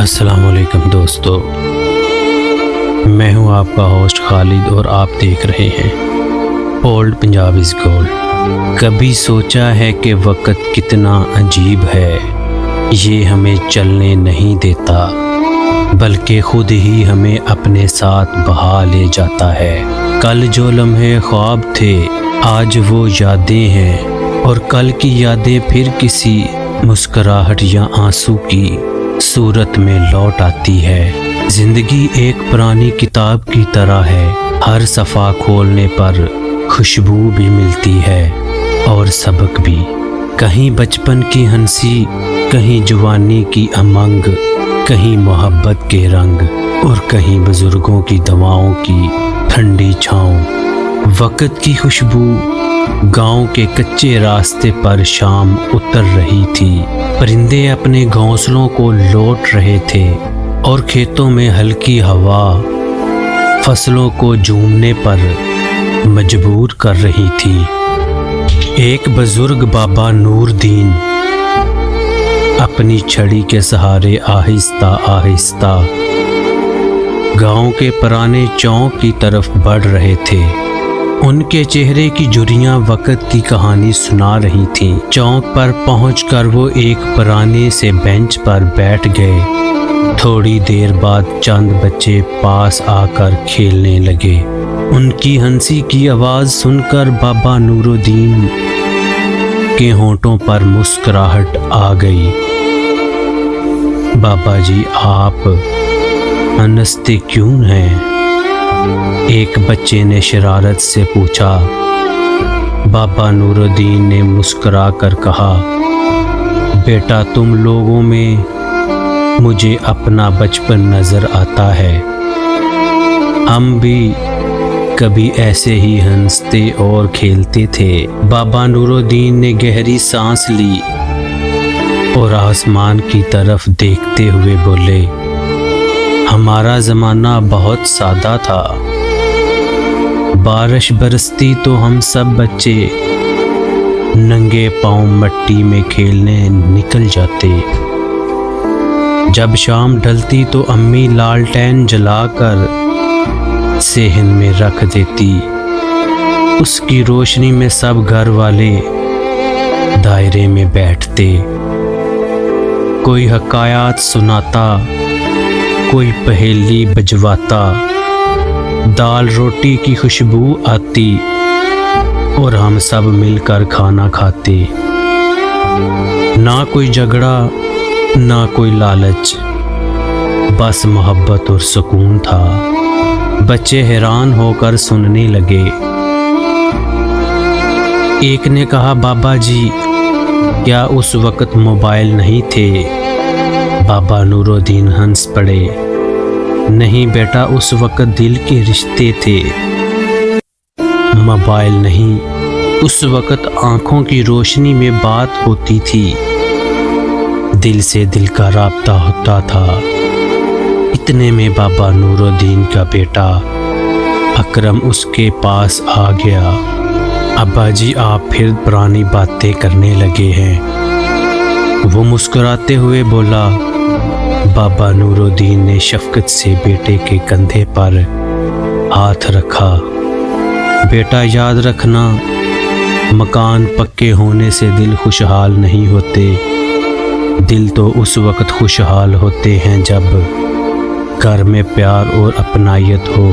السلام علیکم دوستو، میں ہوں آپ کا ہوسٹ خالد اور آپ دیکھ رہے ہیں اولڈ پنجاب از گولڈ۔ کبھی سوچا ہے کہ وقت کتنا عجیب ہے، یہ ہمیں چلنے نہیں دیتا بلکہ خود ہی ہمیں اپنے ساتھ بہا لے جاتا ہے۔ کل جو لمحے خواب تھے آج وہ یادیں ہیں، اور کل کی یادیں پھر کسی مسکراہٹ یا آنسو کی صورت میں لوٹ آتی ہے۔ زندگی ایک پرانی کتاب کی طرح ہے، ہر صفحہ کھولنے پر خوشبو بھی ملتی ہے اور سبق بھی۔ کہیں بچپن کی ہنسی، کہیں جوانی کی امنگ، کہیں محبت کے رنگ، اور کہیں بزرگوں کی دعاؤں کی ٹھنڈی چھاؤں۔ وقت کی خوشبو گاؤں کے کچے راستے پر شام اتر رہی تھی، پرندے اپنے گھونسلوں کو لوٹ رہے تھے اور کھیتوں میں ہلکی ہوا فصلوں کو جھومنے پر مجبور کر رہی تھی۔ ایک بزرگ بابا نور دین اپنی چھڑی کے سہارے آہستہ آہستہ گاؤں کے پرانے چوک کی طرف بڑھ رہے تھے۔ ان کے چہرے کی جھریاں وقت کی کہانی سنا رہی تھیں۔ چوک پر پہنچ کر وہ ایک پرانے سے بینچ پر بیٹھ گئے۔ تھوڑی دیر بعد چند بچے پاس آ کر کھیلنے لگے۔ ان کی ہنسی کی آواز سن کر بابا نور الدین کے ہونٹوں پر مسکراہٹ آ گئی۔ بابا جی، آپ ہنستے کیوں ہیں؟ ایک بچے نے شرارت سے پوچھا۔ بابا نور الدین نے مسکرا کر کہا، بیٹا، تم لوگوں میں مجھے اپنا بچپن نظر آتا ہے۔ ہم بھی کبھی ایسے ہی ہنستے اور کھیلتے تھے۔ بابا نور الدین نے گہری سانس لی اور آسمان کی طرف دیکھتے ہوئے بولے، ہمارا زمانہ بہت سادہ تھا۔ بارش برستی تو ہم سب بچے ننگے پاؤں مٹی میں کھیلنے نکل جاتے۔ جب شام ڈھلتی تو امی لالٹین جلا کر صحن میں رکھ دیتی۔ اس کی روشنی میں سب گھر والے دائرے میں بیٹھتے، کوئی حکایات سناتا، کوئی پہیلی بجواتا، دال روٹی کی خوشبو آتی اور ہم سب مل کر کھانا کھاتے۔ نہ کوئی جھگڑا، نہ کوئی لالچ، بس محبت اور سکون تھا۔ بچے حیران ہو کر سننے لگے۔ ایک نے کہا، بابا جی، کیا اس وقت موبائل نہیں تھے؟ بابا نور الدین ہنس پڑے۔ نہیں بیٹا، اس وقت دل کے رشتے تھے، موبائل نہیں۔ اس وقت آنکھوں کی روشنی میں بات ہوتی تھی، دل سے دل کا رابطہ ہوتا تھا۔ اتنے میں بابا نور الدین کا بیٹا اکرم اس کے پاس آ گیا۔ ابا جی، آپ پھر پرانی باتیں کرنے لگے ہیں؟ وہ مسکراتے ہوئے بولا۔ بابا نور الدین نے شفقت سے بیٹے کے کندھے پر ہاتھ رکھا۔ بیٹا، یاد رکھنا، مکان پکے ہونے سے دل خوشحال نہیں ہوتے، دل تو اس وقت خوشحال ہوتے ہیں جب گھر میں پیار اور اپنائیت ہو۔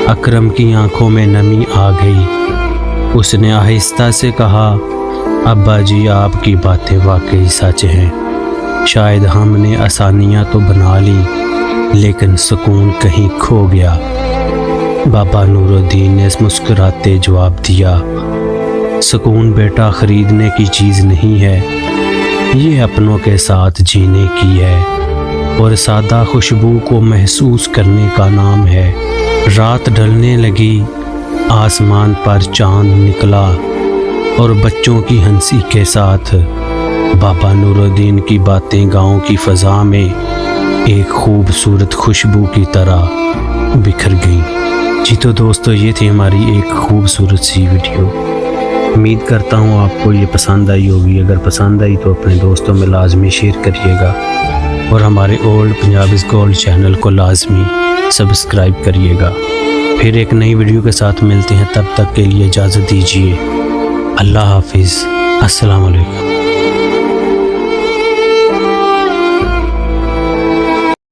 اکرم کی آنکھوں میں نمی آ گئی۔ اس نے آہستہ سے کہا، ابا جی، آپ کی باتیں واقعی سچ ہیں۔ شاید ہم نے آسانیاں تو بنا لی، لیکن سکون کہیں کھو گیا۔ بابا نور الدین نے مسکراتے جواب دیا، سکون بیٹا خریدنے کی چیز نہیں ہے، یہ اپنوں کے ساتھ جینے کی ہے، اور سادہ خوشبو کو محسوس کرنے کا نام ہے۔ رات ڈھلنے لگی، آسمان پر چاند نکلا، اور بچوں کی ہنسی کے ساتھ بابا نور الدین کی باتیں گاؤں کی فضا میں ایک خوبصورت خوشبو کی طرح بکھر گئیں۔ جی تو دوستو، یہ تھی ہماری ایک خوبصورت سی ویڈیو۔ امید کرتا ہوں آپ کو یہ پسند آئی ہوگی۔ اگر پسند آئی تو اپنے دوستوں میں لازمی شیئر کریے گا۔ اور ہمارے اولڈ پنجابیز گولڈ چینل کو لازمی سبسکرائب کریے گا۔ پھر ایک نئی ویڈیو کے ساتھ ملتے ہیں، تب تک کے لیے اجازت دیجیے۔ اللہ حافظ، السلام علیکم۔